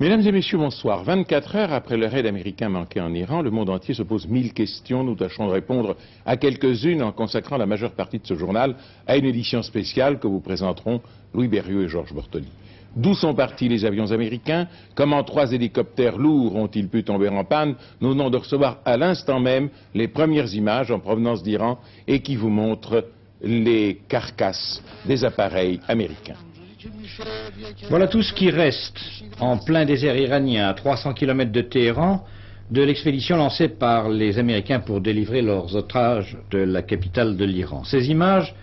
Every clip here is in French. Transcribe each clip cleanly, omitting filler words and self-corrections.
Mesdames et messieurs, bonsoir. 24 heures après le raid américain manqué en Iran, le monde entier se pose 1000 questions. Nous tâcherons de répondre à quelques-unes en consacrant la majeure partie de ce journal à une édition spéciale que vous présenteront Louis Berrieux et Georges Bortoli. D'où sont partis les avions américains? Comment 3 hélicoptères lourds ont-ils pu tomber en panne? Nous venons de recevoir à l'instant même les premières images en provenance d'Iran et qui vous montrent les carcasses des appareils américains. Voilà tout ce qui reste en plein désert iranien, à 300 km de Téhéran, de l'expédition lancée par les Américains pour délivrer leurs otages de la capitale de l'Iran. Ces images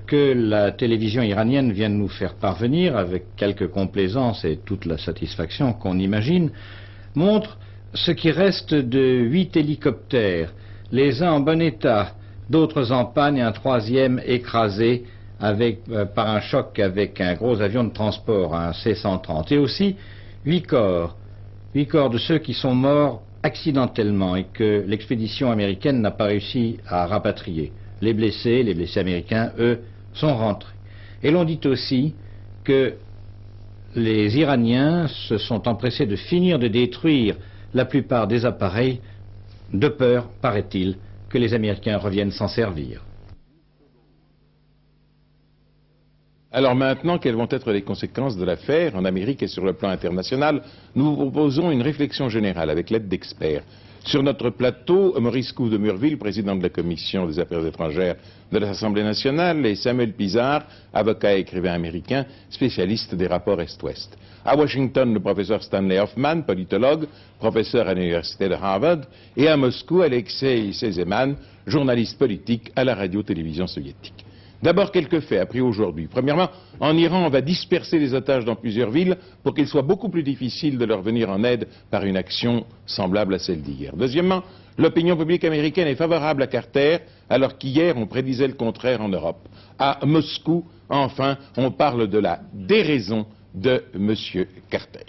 que la télévision iranienne vient de nous faire parvenir, avec quelques complaisances et toute la satisfaction qu'on imagine, montrent ce qui reste de 8 hélicoptères, les uns en bon état, d'autres en panne et un troisième écrasé par un choc avec un gros avion de transport, un C-130. Et aussi 8 corps de ceux qui sont morts accidentellement et que l'expédition américaine n'a pas réussi à rapatrier. Les blessés américains, eux, sont rentrés. Et l'on dit aussi que les Iraniens se sont empressés de finir de détruire la plupart des appareils, de peur, paraît-il, que les Américains reviennent s'en servir. Alors maintenant, quelles vont être les conséquences de l'affaire en Amérique et sur le plan international? Nous vous proposons une réflexion générale avec l'aide d'experts. Sur notre plateau, Maurice Couve de Murville, président de la Commission des Affaires étrangères de l'Assemblée nationale, et Samuel Pisard, avocat et écrivain américain, spécialiste des rapports Est-Ouest. À Washington, le professeur Stanley Hoffman, politologue, professeur à l'université de Harvard, et à Moscou, Alexei Sezeman, journaliste politique à la radio-télévision soviétique. D'abord, quelques faits appris aujourd'hui. Premièrement, en Iran, on va disperser les otages dans plusieurs villes pour qu'il soit beaucoup plus difficile de leur venir en aide par une action semblable à celle d'hier. Deuxièmement, l'opinion publique américaine est favorable à Carter, alors qu'hier, on prédisait le contraire en Europe. À Moscou, enfin, on parle de la déraison de M. Carter.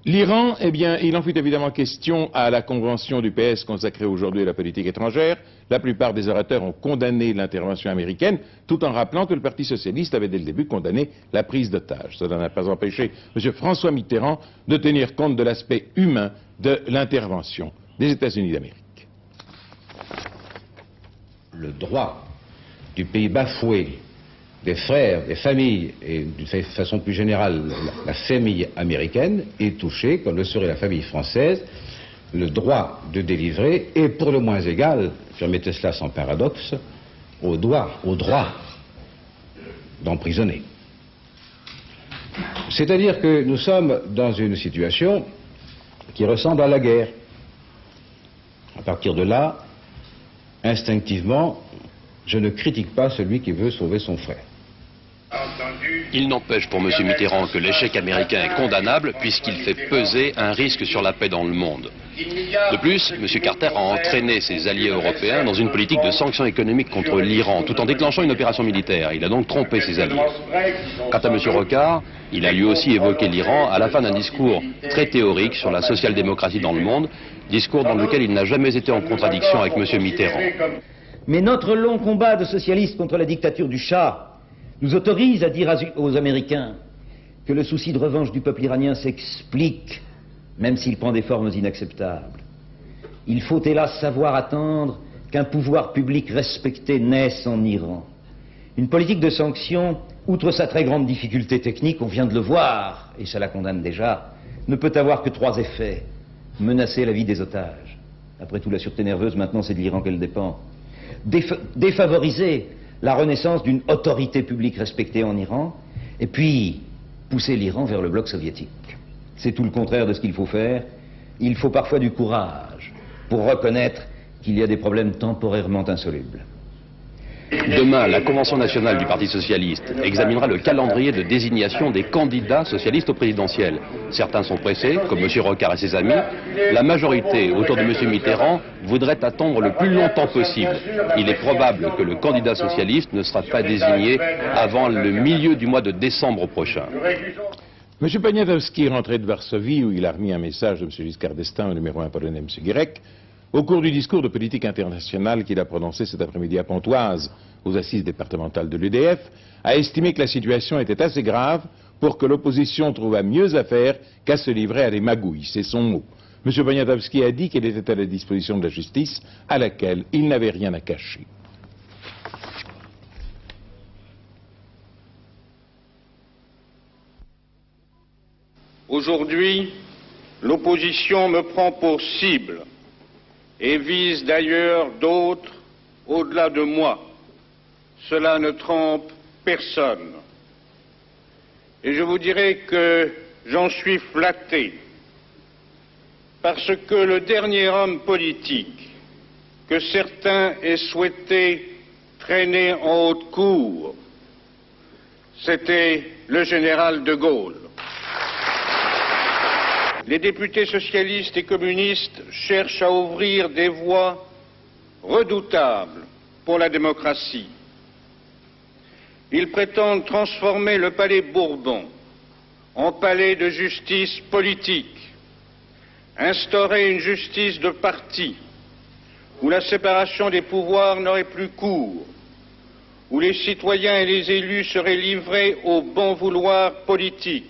L'Iran, eh bien, il en fut évidemment question à la convention du PS consacrée aujourd'hui à la politique étrangère. La plupart des orateurs ont condamné l'intervention américaine, tout en rappelant que le Parti socialiste avait dès le début condamné la prise d'otages. Cela n'a pas empêché M. François Mitterrand de tenir compte de l'aspect humain de l'intervention des États-Unis d'Amérique. Le droit du pays bafoué, des frères, des familles, et d'une façon plus générale, la famille américaine est touchée, comme le serait la famille française. Le droit de délivrer est pour le moins égal, permettez cela sans paradoxe, au droit d'emprisonner. C'est-à-dire que nous sommes dans une situation qui ressemble à la guerre. À partir de là, instinctivement, je ne critique pas celui qui veut sauver son frère. Il n'empêche pour M. Mitterrand que l'échec américain est condamnable puisqu'il fait peser un risque sur la paix dans le monde. De plus, M. Carter a entraîné ses alliés européens dans une politique de sanctions économiques contre l'Iran, tout en déclenchant une opération militaire. Il a donc trompé ses alliés. Quant à M. Rocard, il a lui aussi évoqué l'Iran à la fin d'un discours très théorique sur la social-démocratie dans le monde, discours dans lequel il n'a jamais été en contradiction avec M. Mitterrand. Mais notre long combat de socialistes contre la dictature du Shah nous autorise à dire aux Américains que le souci de revanche du peuple iranien s'explique, même s'il prend des formes inacceptables. Il faut hélas savoir attendre qu'un pouvoir public respecté naisse en Iran. Une politique de sanctions, outre sa très grande difficulté technique, on vient de le voir, et ça la condamne déjà, ne peut avoir que 3 effets. Menacer la vie des otages. Après tout, la sûreté nerveuse, maintenant, c'est de l'Iran qu'elle dépend. Défavoriser la renaissance d'une autorité publique respectée en Iran, et puis pousser l'Iran vers le bloc soviétique. C'est tout le contraire de ce qu'il faut faire. Il faut parfois du courage pour reconnaître qu'il y a des problèmes temporairement insolubles. Demain, la Convention nationale du Parti socialiste examinera le calendrier de désignation des candidats socialistes au présidentiel. Certains sont pressés, comme M. Rocard et ses amis. La majorité, autour de M. Mitterrand, voudrait attendre le plus longtemps possible. Il est probable que le candidat socialiste ne sera pas désigné avant le milieu du mois de décembre prochain. M. Poniatowski, rentré de Varsovie, où il a remis un message de M. Giscard d'Estaing au numéro 1 polonais, M. Gierek, au cours du discours de politique internationale qu'il a prononcé cet après-midi à Pontoise, aux assises départementales de l'UDF, a estimé que la situation était assez grave pour que l'opposition trouve mieux à faire qu'à se livrer à des magouilles. C'est son mot. M. Poniatowski a dit qu'il était à la disposition de la justice, à laquelle il n'avait rien à cacher. Aujourd'hui, l'opposition me prend pour cible et vise d'ailleurs d'autres au-delà de moi. Cela ne trompe personne. Et je vous dirai que j'en suis flatté, parce que le dernier homme politique que certains aient souhaité traîner en haute cour, c'était le général de Gaulle. Les députés socialistes et communistes cherchent à ouvrir des voies redoutables pour la démocratie. Ils prétendent transformer le palais Bourbon en palais de justice politique, instaurer une justice de parti, où la séparation des pouvoirs n'aurait plus cours, où les citoyens et les élus seraient livrés au bon vouloir politique.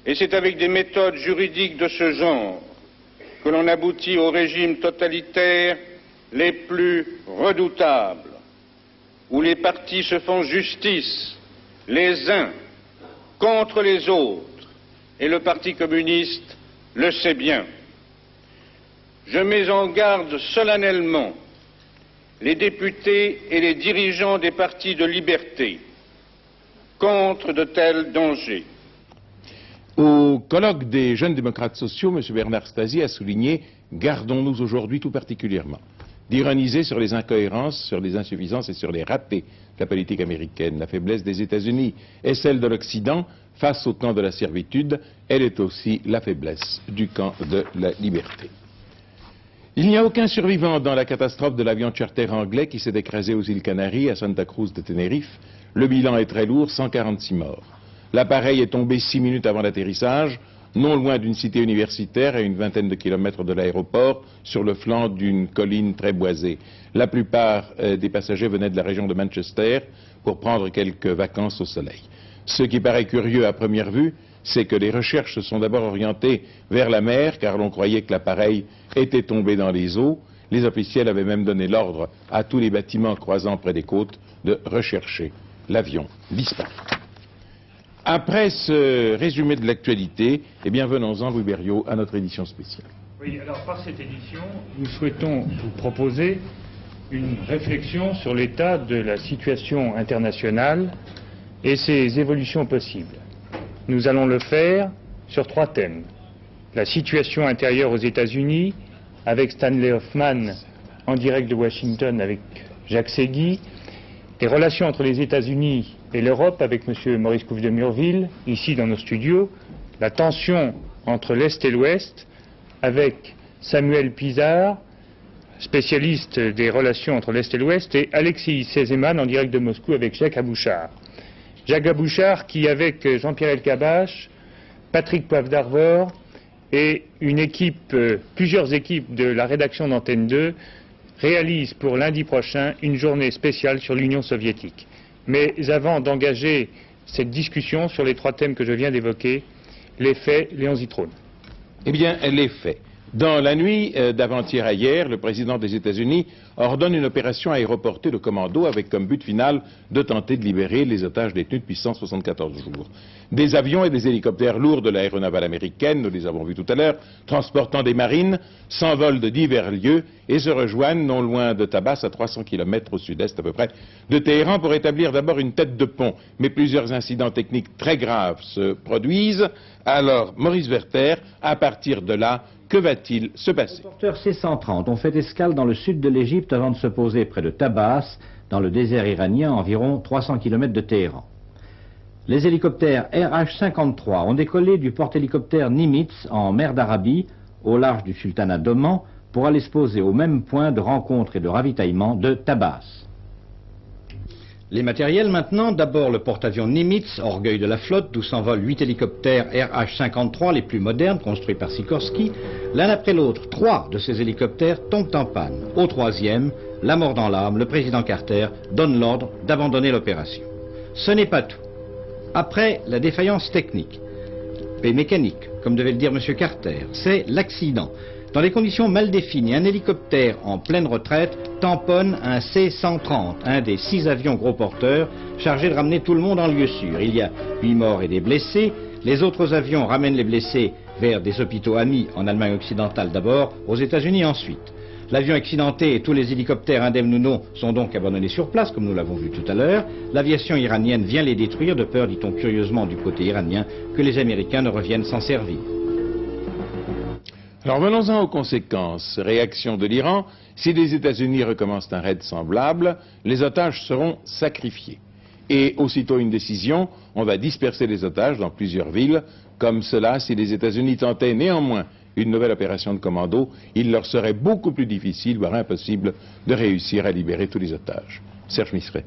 Et c'est avec des méthodes juridiques de ce genre que l'on aboutit aux régimes totalitaires les plus redoutables, où les partis se font justice les uns contre les autres, et le Parti communiste le sait bien. Je mets en garde solennellement les députés et les dirigeants des partis de liberté contre de tels dangers. Au colloque des jeunes démocrates sociaux, M. Bernard Stasi a souligné « Gardons-nous aujourd'hui tout particulièrement d'ironiser sur les incohérences, sur les insuffisances et sur les ratés de la politique américaine. La faiblesse des États-Unis est celle de l'Occident face au camp de la servitude. Elle est aussi la faiblesse du camp de la liberté. » Il n'y a aucun survivant dans la catastrophe de l'avion charter anglais qui s'est écrasé aux îles Canaries, à Santa Cruz de Tenerife. Le bilan est très lourd, 146 morts. L'appareil est tombé 6 minutes avant l'atterrissage, non loin d'une cité universitaire à une vingtaine de kilomètres de l'aéroport, sur le flanc d'une colline très boisée. La plupart des passagers venaient de la région de Manchester pour prendre quelques vacances au soleil. Ce qui paraît curieux à première vue, c'est que les recherches se sont d'abord orientées vers la mer, car l'on croyait que l'appareil était tombé dans les eaux. Les officiels avaient même donné l'ordre à tous les bâtiments croisant près des côtes de rechercher l'avion disparu. Après ce résumé de l'actualité, eh bien venons-en, Louis Berriot, à notre édition spéciale. Oui, alors par cette édition, nous souhaitons vous proposer une réflexion sur l'état de la situation internationale et ses évolutions possibles. Nous allons le faire sur 3 thèmes. La situation intérieure aux États-Unis, avec Stanley Hoffman en direct de Washington avec Jacques Segui, les relations entre les États-Unis et l'Europe avec M. Maurice Couve de Murville, ici dans nos studios, la tension entre l'Est et l'Ouest, avec Samuel Pisar, spécialiste des relations entre l'Est et l'Ouest, et Alexis Sezeman en direct de Moscou avec Jacques Abouchard. Jacques Abouchard qui, avec Jean-Pierre Elkabbach, Patrick Poivre d'Arvor et une équipe, plusieurs équipes de la rédaction d'Antenne 2, réalise pour lundi prochain une journée spéciale sur l'Union soviétique. Mais avant d'engager cette discussion sur les 3 thèmes que je viens d'évoquer, les faits, Léon Zitrone. Eh bien, les faits. Dans la nuit d'avant-hier à hier, le président des États-Unis ordonne une opération aéroportée de commando avec comme but final de tenter de libérer les otages détenus depuis 174 jours. Des avions et des hélicoptères lourds de l'aéronavale américaine, nous les avons vus tout à l'heure, transportant des marines, s'envolent de divers lieux et se rejoignent non loin de Tabas, à 300 km au sud-est à peu près de Téhéran, pour établir d'abord une tête de pont. Mais plusieurs incidents techniques très graves se produisent. Alors, Maurice Werther, à partir de là, que va-t-il se passer? Les porteurs C-130 ont fait escale dans le sud de l'Égypte avant de se poser près de Tabas, dans le désert iranien, à environ 300 km de Téhéran. Les hélicoptères RH-53 ont décollé du porte-hélicoptère Nimitz en mer d'Arabie, au large du sultanat d'Oman, pour aller se poser au même point de rencontre et de ravitaillement de Tabas. Les matériels maintenant, d'abord le porte-avions Nimitz, orgueil de la flotte, d'où s'envolent 8 hélicoptères RH-53, les plus modernes, construits par Sikorsky. L'un après l'autre, 3 de ces hélicoptères tombent en panne. Au 3e, la mort dans l'âme, le président Carter donne l'ordre d'abandonner l'opération. Ce n'est pas tout. Après la défaillance technique et mécanique, comme devait le dire M. Carter, c'est l'accident. Dans des conditions mal définies, un hélicoptère en pleine retraite tamponne un C-130, un des 6 avions gros porteurs chargés de ramener tout le monde en lieu sûr. Il y a 8 morts et des blessés. Les autres avions ramènent les blessés vers des hôpitaux amis en Allemagne occidentale d'abord, aux États-Unis ensuite. L'avion accidenté et tous les hélicoptères indemnes ou non sont donc abandonnés sur place, comme nous l'avons vu tout à l'heure. L'aviation iranienne vient les détruire, de peur, dit-on curieusement du côté iranien, que les Américains ne reviennent s'en servir. Alors venons-en aux conséquences. Réaction de l'Iran, si les États-Unis recommencent un raid semblable, les otages seront sacrifiés. Et aussitôt une décision, on va disperser les otages dans plusieurs villes. Comme cela, si les États-Unis tentaient néanmoins une nouvelle opération de commando, il leur serait beaucoup plus difficile, voire impossible, de réussir à libérer tous les otages. Serge Misret.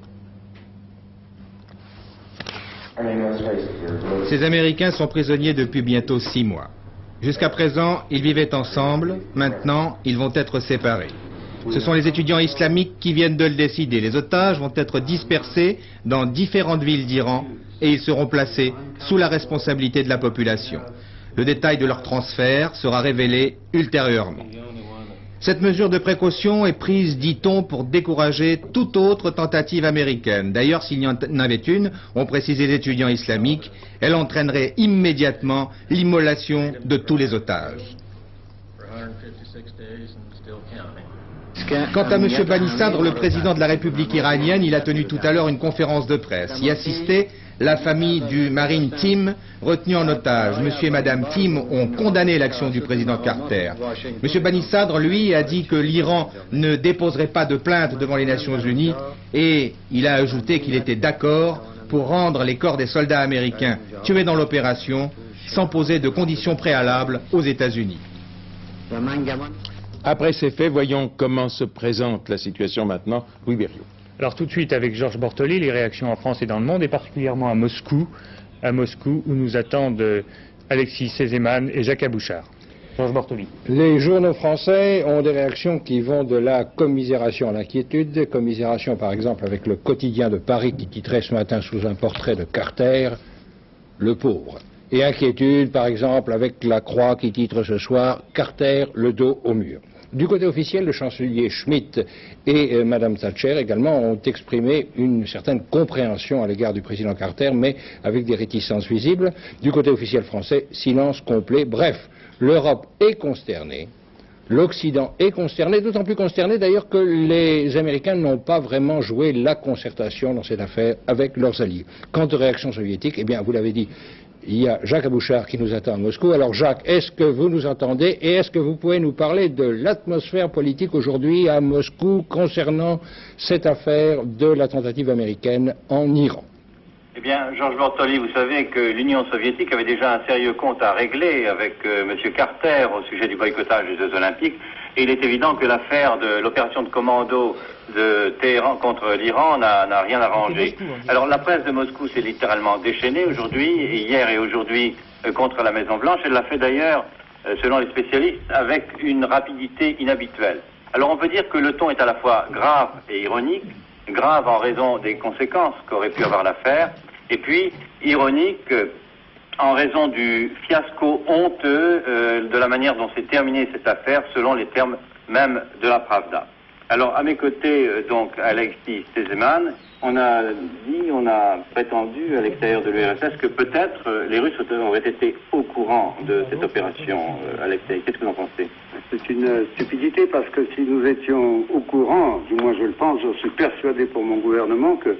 Ces Américains sont prisonniers depuis bientôt 6 mois. Jusqu'à présent, ils vivaient ensemble. Maintenant, ils vont être séparés. Ce sont les étudiants islamiques qui viennent de le décider. Les otages vont être dispersés dans différentes villes d'Iran et ils seront placés sous la responsabilité de la population. Le détail de leur transfert sera révélé ultérieurement. Cette mesure de précaution est prise, dit-on, pour décourager toute autre tentative américaine. D'ailleurs, s'il y en avait une, ont précisé les étudiants islamiques, elle entraînerait immédiatement l'immolation de tous les otages. Quant à M. Bani Sadr, le président de la République iranienne, il a tenu tout à l'heure une conférence de presse. Y assistait la famille du Marine Tim, retenu en otage. M. et Mme Tim ont condamné l'action du président Carter. M. Bani Sadr, lui, a dit que l'Iran ne déposerait pas de plainte devant les Nations Unies et il a ajouté qu'il était d'accord pour rendre les corps des soldats américains tués dans l'opération sans poser de conditions préalables aux États-Unis. Après ces faits, voyons comment se présente la situation maintenant. Louis Berriot. Alors tout de suite avec Georges Bortoli, les réactions en France et dans le monde, et particulièrement à Moscou où nous attendent Alexis Sézéman et Jacques Abouchard. Georges Bortoli. Les journaux français ont des réactions qui vont de la commisération à l'inquiétude. Commisération par exemple avec le Quotidien de Paris qui titrait ce matin sous un portrait de Carter, le pauvre. Et inquiétude par exemple avec la Croix qui titre ce soir, Carter, le dos au mur. Du côté officiel, le chancelier Schmitt et Mme Thatcher également ont exprimé une certaine compréhension à l'égard du président Carter, mais avec des réticences visibles. Du côté officiel français, silence complet. Bref, l'Europe est consternée, l'Occident est consterné, d'autant plus consterné d'ailleurs que les Américains n'ont pas vraiment joué la concertation dans cette affaire avec leurs alliés. Quant aux réactions soviétiques, eh bien, vous l'avez dit, il y a Jacques Abouchard qui nous attend à Moscou. Alors Jacques, est-ce que vous nous entendez et est-ce que vous pouvez nous parler de l'atmosphère politique aujourd'hui à Moscou concernant cette affaire de la tentative américaine en Iran? Eh bien, Georges Bortoli, vous savez que l'Union soviétique avait déjà un sérieux compte à régler avec M. Carter au sujet du boycottage des Jeux Olympiques. Et il est évident que l'affaire de l'opération de commando de Téhéran contre l'Iran n'a rien arrangé. Alors la presse de Moscou s'est littéralement déchaînée aujourd'hui, hier et aujourd'hui, contre la Maison-Blanche. Elle l'a fait d'ailleurs, selon les spécialistes, avec une rapidité inhabituelle. Alors on peut dire que le ton est à la fois grave et ironique. Grave en raison des conséquences qu'aurait pu avoir l'affaire, et puis ironique en raison du fiasco honteux de la manière dont s'est terminée cette affaire selon les termes même de la Pravda. Alors à mes côtés, donc Alexis Sézéman, on a prétendu à l'extérieur de l'URSS que peut-être les Russes auraient été au courant de cette opération. Alexis, qu'est-ce que vous en pensez? C'est une stupidité parce que si nous étions au courant, du moins je le pense, je suis persuadé pour mon gouvernement que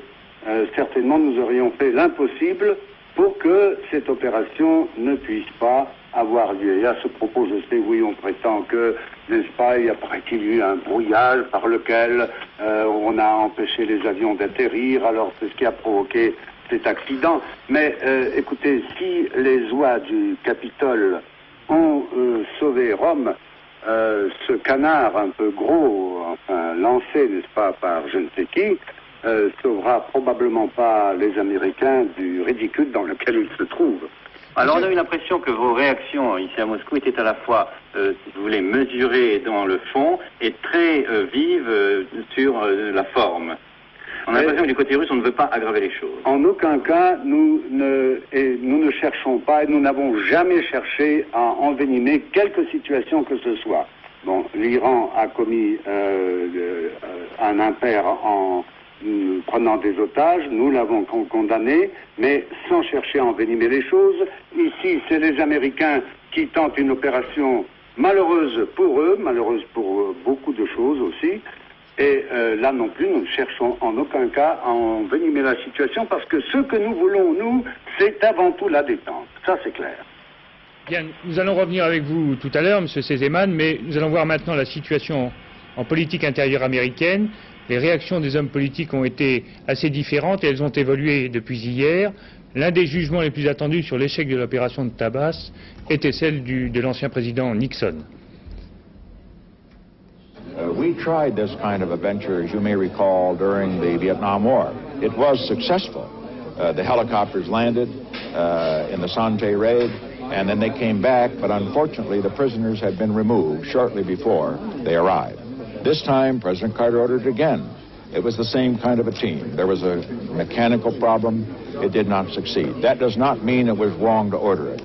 certainement nous aurions fait l'impossible pour que cette opération ne puisse pas avoir lieu. Et à ce propos, je sais, oui, on prétend que, n'est-ce pas, il y a, paraît-il, eu un brouillage par lequel on a empêché les avions d'atterrir, alors c'est ce qui a provoqué cet accident. Mais écoutez, si les oies du Capitole ont sauvé Rome, ce canard un peu gros, enfin lancé, n'est-ce pas, par je ne sais qui, sauvera probablement pas les Américains du ridicule dans lequel ils se trouvent. Alors on a eu l'impression que vos réactions ici à Moscou étaient à la fois, si vous voulez, mesurées dans le fond et très vives sur la forme. On a l'impression que du côté russe, on ne veut pas aggraver les choses. En aucun cas, nous ne cherchons pas et nous n'avons jamais cherché à envenimer quelque situation que ce soit. Bon, l'Iran a commis un impair en prenant des otages, nous l'avons condamné, mais sans chercher à envenimer les choses. Ici, c'est les Américains qui tentent une opération malheureuse pour eux, malheureuse pour beaucoup de choses aussi. Et là non plus, nous ne cherchons en aucun cas à envenimer la situation parce que ce que nous voulons, nous, c'est avant tout la détente. Ça, c'est clair. Bien, nous allons revenir avec vous tout à l'heure, M. Sesemann, mais nous allons voir maintenant la situation en politique intérieure américaine. Les réactions des hommes politiques ont été assez différentes et elles ont évolué depuis hier. L'un des jugements les plus attendus sur l'échec de l'opération de Tabas était celle de l'ancien président Nixon. We tried this kind of a venture, as you may recall, during the Vietnam War. It was successful. The helicopters landed in the Son Tay raid, and then they came back, but unfortunately the prisoners had been removed shortly before they arrived. This time, President Carter ordered it again. It was the same kind of a team. There was a mechanical problem. It did not succeed. That does not mean it was wrong to order it.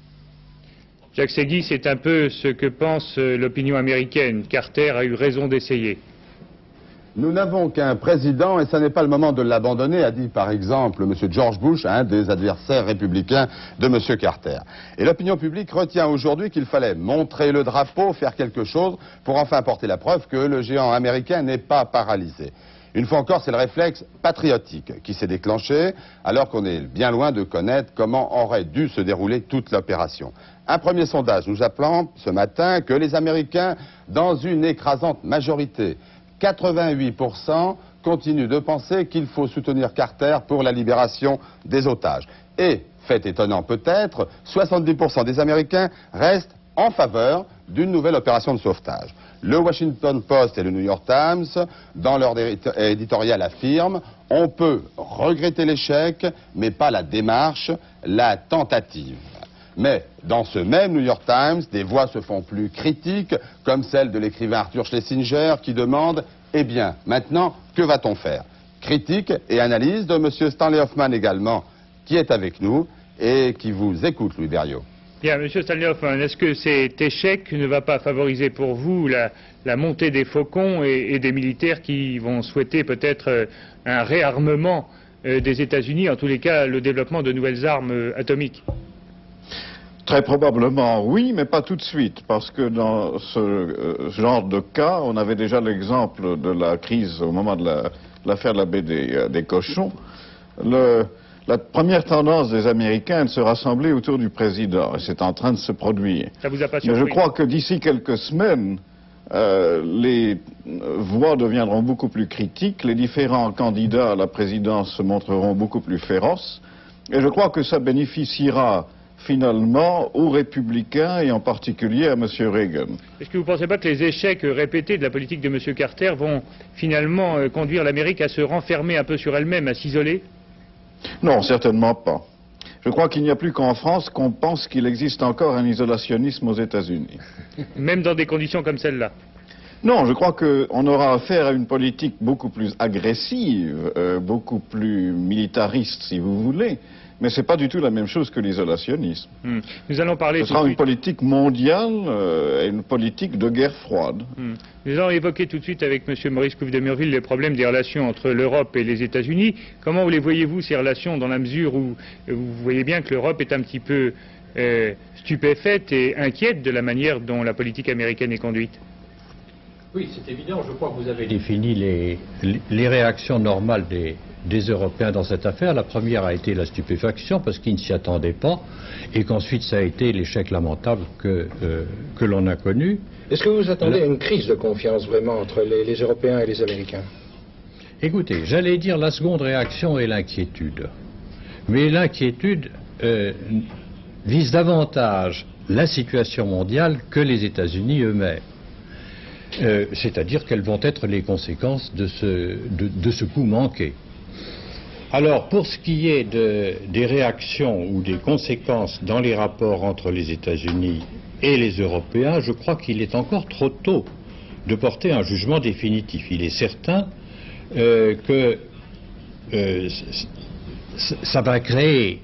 Jacques Segui, c'est un peu ce que pense l'opinion américaine. Carter a eu raison d'essayer. Nous n'avons qu'un président et ce n'est pas le moment de l'abandonner, a dit par exemple M. George Bush, un des adversaires républicains de M. Carter. Et l'opinion publique retient aujourd'hui qu'il fallait montrer le drapeau, faire quelque chose pour enfin porter la preuve que le géant américain n'est pas paralysé. Une fois encore, c'est le réflexe patriotique qui s'est déclenché, alors qu'on est bien loin de connaître comment aurait dû se dérouler toute l'opération. Un premier sondage nous apprend ce matin que les Américains, dans une écrasante majorité, 88%, continuent de penser qu'il faut soutenir Carter pour la libération des otages. Et, fait étonnant peut-être, 70% des Américains restent en faveur d'une nouvelle opération de sauvetage. Le Washington Post et le New York Times, dans leur éditorial, affirment « On peut regretter l'échec, mais pas la démarche, la tentative ». Mais dans ce même New York Times, des voix se font plus critiques, comme celle de l'écrivain Arthur Schlesinger, qui demande « Eh bien, maintenant, que va-t-on faire ?» Critique et analyse de M. Stanley Hoffman également, qui est avec nous et qui vous écoute, Louis Berriot. Bien, M. Stanley Hoffman, est-ce que cet échec ne va pas favoriser pour vous la montée des faucons et des militaires qui vont souhaiter peut-être un réarmement des États-Unis, en tous les cas le développement de nouvelles armes atomiques? Très probablement oui, mais pas tout de suite, parce que dans ce genre de cas, on avait déjà l'exemple de la crise au moment de l'affaire de la baie des cochons. La première tendance des Américains est de se rassembler autour du président, et c'est en train de se produire. Ça vous a pas surpris? Mais je crois que d'ici quelques semaines, les voix deviendront beaucoup plus critiques, les différents candidats à la présidence se montreront beaucoup plus féroces, et je crois que ça bénéficiera finalement aux républicains et en particulier à M. Reagan. Est-ce que vous ne pensez pas que les échecs répétés de la politique de M. Carter vont finalement conduire l'Amérique à se renfermer un peu sur elle-même, à s'isoler? Non, certainement pas. Je crois qu'il n'y a plus qu'en France qu'on pense qu'il existe encore un isolationnisme aux États-Unis. Même dans des conditions comme celle-là? Non, je crois qu'on aura affaire à une politique beaucoup plus agressive, beaucoup plus militariste, si vous voulez. Mais ce n'est pas du tout la même chose que l'isolationnisme. Nous allons parler... Ce sera une politique mondiale et une politique de guerre froide. Nous allons évoquer tout de suite avec M. Maurice Couve de Murville les problèmes des relations entre l'Europe et les États-Unis. Comment les voyez-vous, ces relations, dans la mesure où vous voyez bien que l'Europe est un petit peu stupéfaite et inquiète de la manière dont la politique américaine est conduite? Oui, c'est évident. Je crois que vous avez défini les réactions normales des Européens dans cette affaire. La première a été la stupéfaction parce qu'ils ne s'y attendaient pas et qu'ensuite ça a été l'échec lamentable que l'on a connu. Est-ce que vous attendez une crise de confiance vraiment entre les Européens et les Américains? Écoutez, j'allais dire la seconde réaction est l'inquiétude. Mais l'inquiétude vise davantage la situation mondiale que les États-Unis eux-mêmes. C'est-à-dire quelles vont être les conséquences de ce coup manqué. Alors, pour ce qui est des réactions ou des conséquences dans les rapports entre les États-Unis et les Européens, je crois qu'il est encore trop tôt de porter un jugement définitif. Il est certain que ça va créer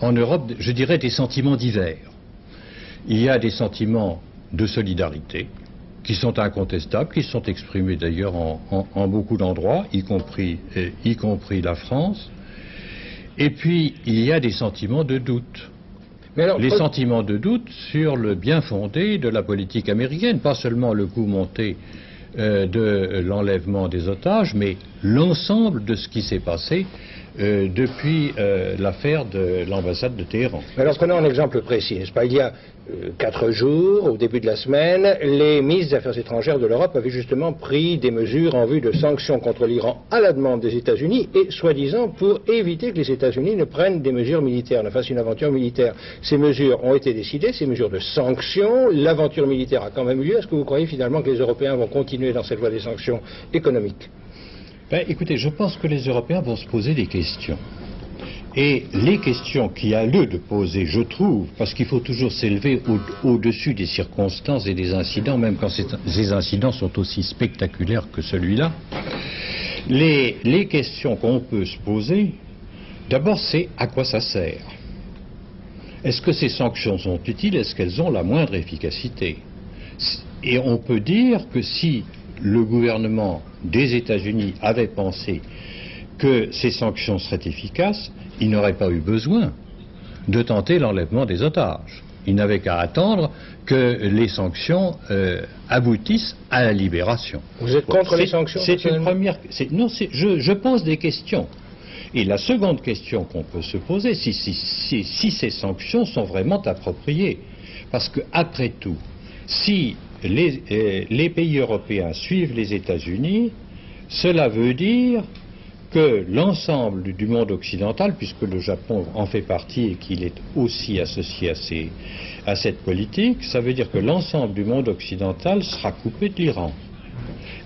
en Europe, je dirais, des sentiments divers. Il y a des sentiments de solidarité qui sont incontestables, qui sont exprimés d'ailleurs en beaucoup d'endroits, y compris la France. Et puis, il y a des sentiments de doute. Mais alors, les sentiments de doute sur le bien fondé de la politique américaine, pas seulement le coup monté de l'enlèvement des otages, mais l'ensemble de ce qui s'est passé depuis l'affaire de l'ambassade de Téhéran. Alors prenons un exemple précis, n'est-ce pas? Il y a 4 jours, au début de la semaine, les ministres des Affaires étrangères de l'Europe avaient justement pris des mesures en vue de sanctions contre l'Iran à la demande des États-Unis et soi-disant pour éviter que les États-Unis ne prennent des mesures militaires, ne fassent une aventure militaire. Ces mesures ont été décidées, ces mesures de sanctions, l'aventure militaire a quand même eu lieu. Est-ce que vous croyez finalement que les Européens vont continuer dans cette voie des sanctions économiques? Ben, écoutez, je pense que les Européens vont se poser des questions. Et les questions qu'il y a lieu de poser, je trouve, parce qu'il faut toujours s'élever au-dessus des circonstances et des incidents, même quand ces incidents sont aussi spectaculaires que celui-là, les questions qu'on peut se poser, d'abord c'est à quoi ça sert? Est-ce que ces sanctions sont utiles? Est-ce qu'elles ont la moindre efficacité? Et on peut dire que si le gouvernement des États-Unis avait pensé que ces sanctions seraient efficaces, il n'aurait pas eu besoin de tenter l'enlèvement des otages. Il n'avait qu'à attendre que les sanctions aboutissent à la libération. Vous êtes contre les sanctions? C'est une première... Non, je pose des questions. Et la seconde question qu'on peut se poser, si ces sanctions sont vraiment appropriées. Parce que, après tout, si les pays européens suivent les États-Unis, cela veut dire que l'ensemble du monde occidental, puisque le Japon en fait partie et qu'il est aussi associé à cette politique, ça veut dire que l'ensemble du monde occidental sera coupé de l'Iran.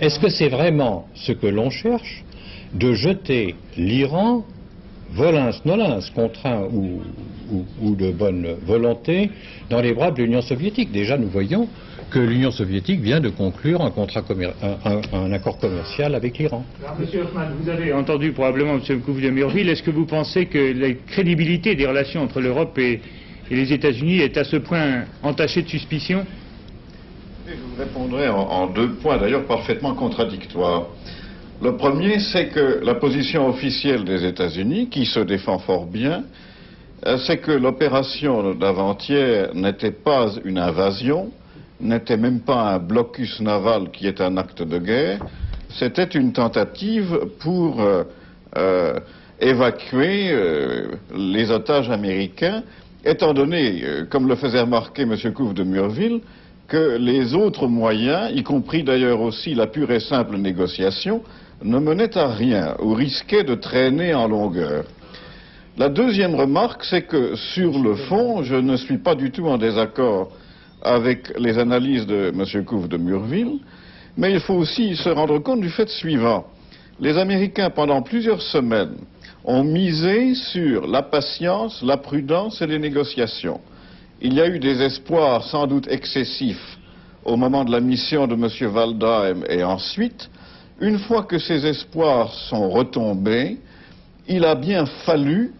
Est-ce que c'est vraiment ce que l'on cherche, de jeter l'Iran, volens-nolens, contraint ou de bonne volonté, dans les bras de l'Union soviétique? Déjà, nous voyons que l'Union soviétique vient de conclure un accord commercial avec l'Iran. Monsieur Hoffman, vous avez entendu probablement M. Couve de Murville. Est-ce que vous pensez que la crédibilité des relations entre l'Europe et les États-Unis est à ce point entachée de suspicion? Je vous répondrai en 2 points, d'ailleurs parfaitement contradictoires. Le premier, c'est que la position officielle des États-Unis, qui se défend fort bien, c'est que l'opération d'avant-hier n'était pas une invasion, n'était même pas un blocus naval qui est un acte de guerre, c'était une tentative pour évacuer les otages américains, étant donné, comme le faisait remarquer M. Couve de Murville, que les autres moyens, y compris d'ailleurs aussi la pure et simple négociation, ne menaient à rien ou risquaient de traîner en longueur. La deuxième remarque, c'est que sur le fond, je ne suis pas du tout en désaccord avec les analyses de M. Couve de Murville, mais il faut aussi se rendre compte du fait suivant. Les Américains, pendant plusieurs semaines, ont misé sur la patience, la prudence et les négociations. Il y a eu des espoirs sans doute excessifs au moment de la mission de M. Waldheim et ensuite, une fois que ces espoirs sont retombés, il a bien fallu,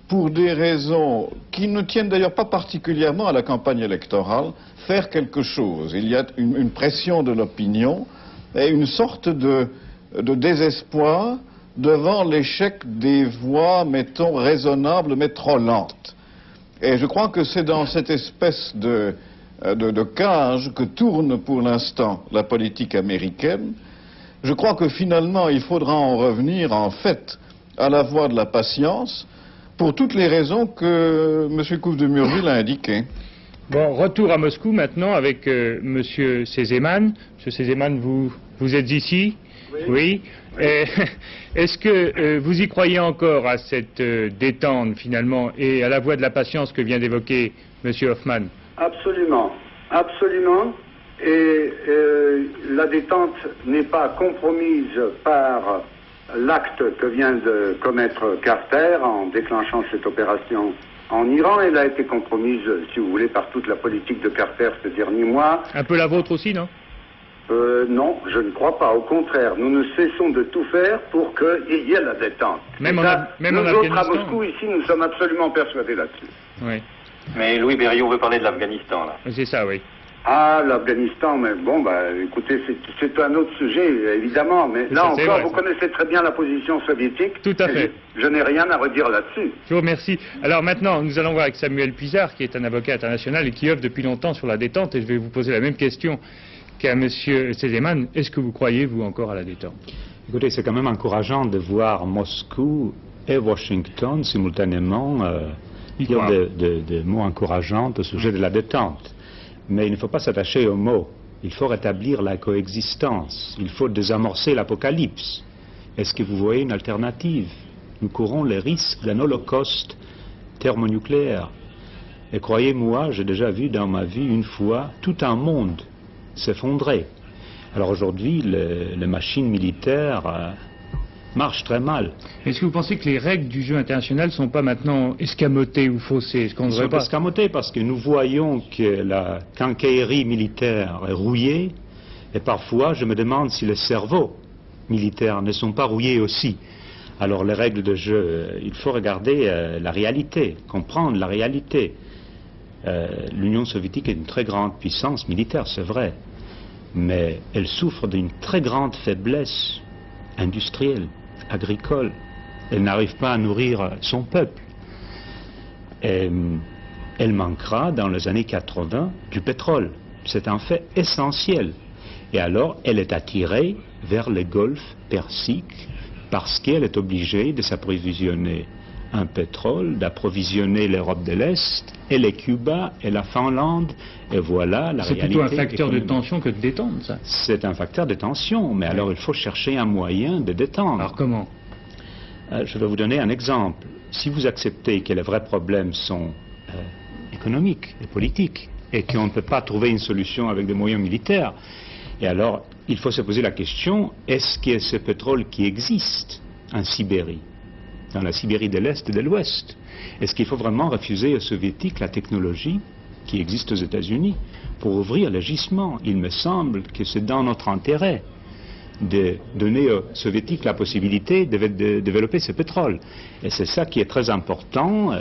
pour des raisons qui ne tiennent d'ailleurs pas particulièrement à la campagne électorale, faire quelque chose. Il y a une pression de l'opinion et une sorte de désespoir devant l'échec des voies, mettons, raisonnables mais trop lentes. Et je crois que c'est dans cette espèce de cage que tourne pour l'instant la politique américaine. Je crois que finalement il faudra en revenir en fait à la voie de la patience, pour toutes les raisons que M. Couve de Murville a indiquées. Bon, retour à Moscou maintenant avec M. Cézeman. M. Cézeman, vous êtes ici? Oui. Est-ce que vous y croyez encore à cette détente finalement et à la voie de la patience que vient d'évoquer M. Hoffman? Absolument. Absolument. Et la détente n'est pas compromise par l'acte que vient de commettre Carter en déclenchant cette opération en Iran. Elle a été compromise, si vous voulez, par toute la politique de Carter ces derniers mois. Un peu la vôtre aussi, non? Non, je ne crois pas. Au contraire, nous ne cessons de tout faire pour qu'il y ait la détente. Même nous en autres à Afghanistan. Moscou, ici, nous sommes absolument persuadés là-dessus. Oui. Mais Louis Berriot veut parler de l'Afghanistan, là. C'est ça, oui. Ah, l'Afghanistan, mais bon, écoutez, c'est un autre sujet, évidemment. Mais là ça, encore, vrai, vous connaissez très bien la position soviétique. Tout à fait. Je n'ai rien à redire là-dessus. Je vous remercie. Alors maintenant, nous allons voir avec Samuel Puisard, qui est un avocat international et qui œuvre depuis longtemps sur la détente. Et je vais vous poser la même question qu'à M. Sezeman. Est-ce que vous croyez, vous, encore à la détente? Écoutez, c'est quand même encourageant de voir Moscou et Washington simultanément dire des mots encourageants au sujet de la détente. Mais il ne faut pas s'attacher aux mots. Il faut rétablir la coexistence. Il faut désamorcer l'apocalypse. Est-ce que vous voyez une alternative? Nous courons les risques d'un holocauste thermonucléaire. Et croyez-moi, j'ai déjà vu dans ma vie une fois tout un monde s'effondrer. Alors aujourd'hui, les machines militaires marchent très mal. Est-ce que vous pensez que les règles du jeu international ne sont pas maintenant escamotées ou faussées? Est-ce qu'on ne devrait pas... escamotées parce que nous voyons que la quincaillerie militaire est rouillée et parfois je me demande si les cerveaux militaires ne sont pas rouillés aussi. Alors les règles de jeu, il faut regarder la réalité, comprendre la réalité. L'Union soviétique est une très grande puissance militaire, c'est vrai, mais elle souffre d'une très grande faiblesse industrielle, agricole. Elle n'arrive pas à nourrir son peuple. Et elle manquera dans les années 80 du pétrole. C'est un fait essentiel. Et alors, elle est attirée vers le golfe Persique parce qu'elle est obligée de s'approvisionner un pétrole, d'approvisionner l'Europe de l'Est, et les Cuba, et la Finlande, et voilà la réalité. C'est plutôt un facteur de tension que de détente, ça. C'est un facteur de tension, mais alors il faut chercher un moyen de détendre. Alors comment? Je vais vous donner un exemple. Si vous acceptez que les vrais problèmes sont économiques et politiques, et qu'on ne peut pas trouver une solution avec des moyens militaires, et alors il faut se poser la question, est-ce que ce pétrole qui existe en Sibérie, dans la Sibérie de l'Est et de l'Ouest, est-ce qu'il faut vraiment refuser aux Soviétiques la technologie qui existe aux États-Unis pour ouvrir le gisement? Il me semble que c'est dans notre intérêt de donner aux Soviétiques la possibilité de développer ce pétrole. Et c'est ça qui est très important.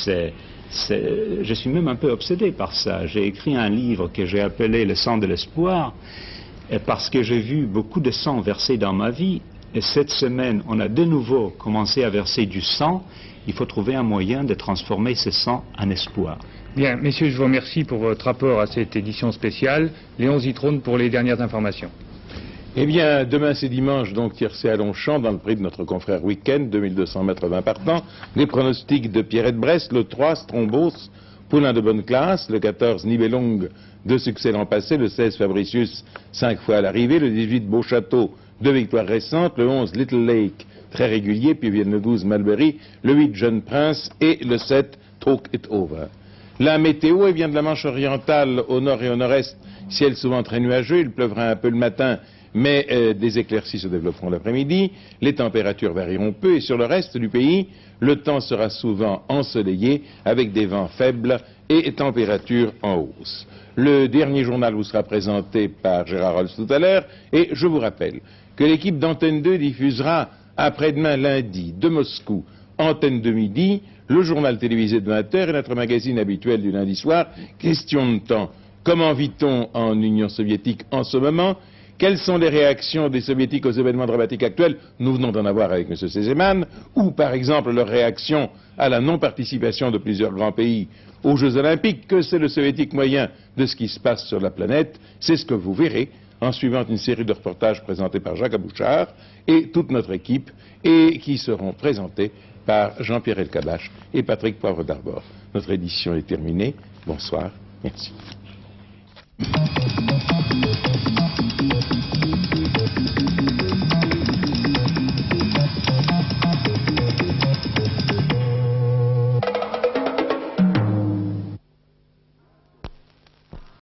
Je suis même un peu obsédé par ça. J'ai écrit un livre que j'ai appelé « Le sang de l'espoir » parce que j'ai vu beaucoup de sang versé dans ma vie. Et cette semaine, on a de nouveau commencé à verser du sang. Il faut trouver un moyen de transformer ce sang en espoir. Bien, messieurs, je vous remercie pour votre rapport à cette édition spéciale. Léon Zitrone pour les dernières informations. Eh bien, demain c'est dimanche, donc tiercé à Longchamp, dans le prix de notre confrère Week-end, 2200 mètres 20 partants. Les pronostics de Pierrette Brest, le 3, Strombos, Poulain de bonne classe, le 14, Nibelung, 2 succès l'an passé, le 16, Fabricius, 5 fois à l'arrivée, le 18, Beauchâteau, 2 victoires récentes, le 11, Little Lake, très régulier, puis viennent le 12, Mulberry, le 8, Jeune Prince, et le 7, Talk It Over. La météo, elle vient de la Manche orientale, au nord et au nord-est, ciel souvent très nuageux, il pleuvra un peu le matin, mais des éclaircies se développeront l'après-midi, les températures varieront peu, et sur le reste du pays, le temps sera souvent ensoleillé, avec des vents faibles et températures en hausse. Le dernier journal vous sera présenté par Gérard Rolls tout à l'heure, et je vous rappelle que l'équipe d'Antenne 2 diffusera après-demain lundi de Moscou, Antenne de midi, le journal télévisé de 20h et notre magazine habituel du lundi soir, Question de temps. Comment vit-on en Union soviétique en ce moment? Quelles sont les réactions des soviétiques aux événements dramatiques actuels? Nous venons d'en avoir avec M. Sezeman, ou par exemple leur réaction à la non-participation de plusieurs grands pays aux Jeux Olympiques. Que c'est le soviétique moyen de ce qui se passe sur la planète? C'est ce que vous verrez en suivant une série de reportages présentés par Jacques Abouchard et toute notre équipe, et qui seront présentés par Jean-Pierre Elkabbach et Patrick Poivre d'Arvor. Notre édition est terminée. Bonsoir. Merci.